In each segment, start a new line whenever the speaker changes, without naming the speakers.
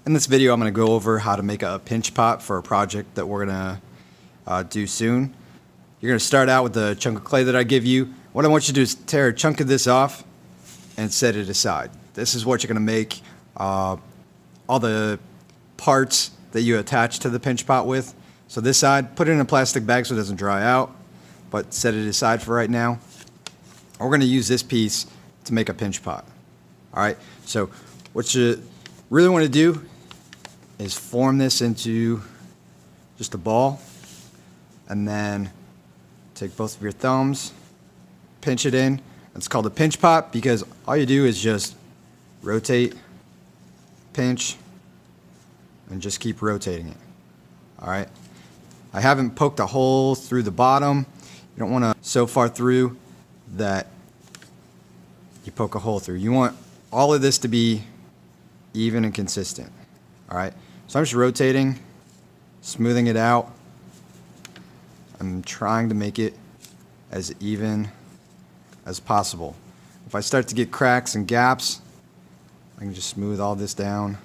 In this video, I'm going to go over how to make a pinch pot for a project that we're going to do soon. You're going to start out with the chunk of clay that I give you. What I want you to do is tear a chunk of this off and set it aside. This is what you're going to make all the parts that you attach to the pinch pot with. So this side, put it in a plastic bag so it doesn't dry out, but set it aside for right now. We're going to use this piece to make a pinch pot. All right, so what you really want to do is form this into just a ball, and then take both of your thumbs, pinch it in. It's called a pinch pot because all you do is just rotate, pinch, and just keep rotating it. All right, I haven't poked a hole through the bottom. You don't want to so far through that you poke a hole through. You want all of this to be even and consistent. All right, so I'm just rotating, smoothing it out. I'm trying to make it as even as possible. If I start to get cracks and gaps, I can just smooth all this down.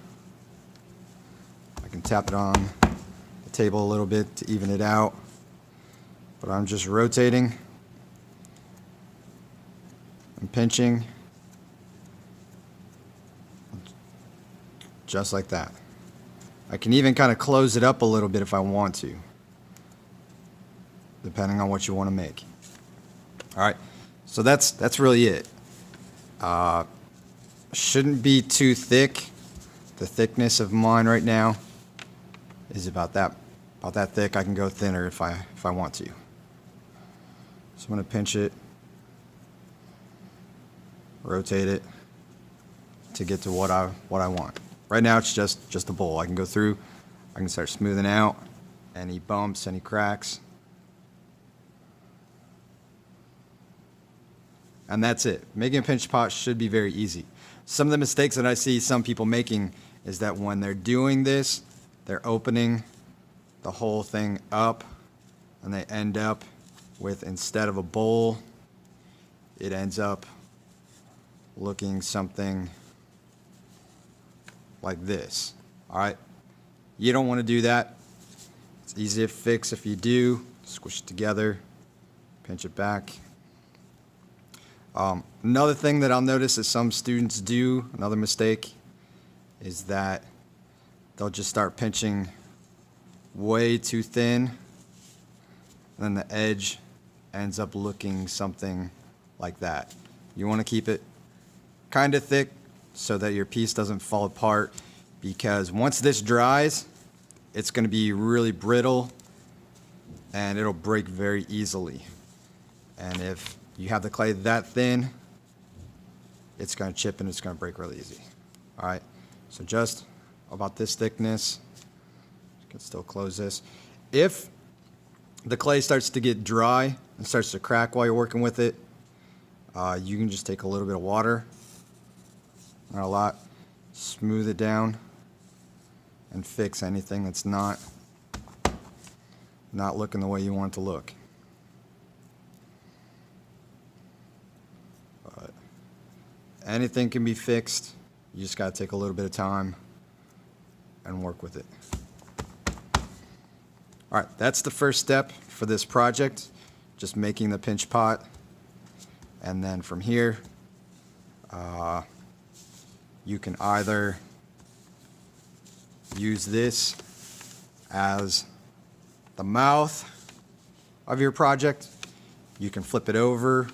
I can tap it on the table a little bit to even it out. But I'm just rotating and pinching just like that. I can even kind of close it up a little bit if I want to, depending on what you want to make. All right, so that's really it. Shouldn't be too thick. The thickness of mine right now is about that thick. I can go thinner if I want to. So I'm going to pinch it, rotate it to get to what I want. Right now it's just a bowl. I can go through, I can start smoothing out any bumps, any cracks. And that's it. Making a pinch pot should be very easy. Some of the mistakes that I see some people making is that when they're doing this, they're opening the whole thing up and they end up with, instead of a bowl, it ends up looking something like this. All right, you don't want to do that. It's easy to fix if you do. Squish it together, pinch it back. Another thing that I'll notice that some students do, another mistake, is that they'll just start pinching way too thin, and then the edge ends up looking something like that. You want to keep it kind of thick so that your piece doesn't fall apart, because once this dries, it's going to be really brittle and it'll break very easily. And if you have the clay that thin, it's going to chip and it's going to break really easy. All right, so just about this thickness. You can still close this. If the clay starts to get dry and starts to crack while you're working with it, you can just take a little bit of water, not a lot, smooth it down and fix anything that's not looking the way you want it to look. But anything can be fixed. You just got to take a little bit of time and work with it. All right, that's the first step for this project, just making the pinch pot. And then from here, you can either use this as the mouth of your project. You can flip it over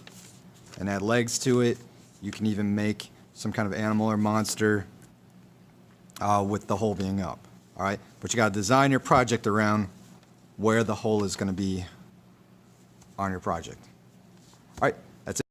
and add legs to it. You can even make some kind of animal or monster with the hole being up. All right, but you got to design your project around where the hole is going to be on your project. All right,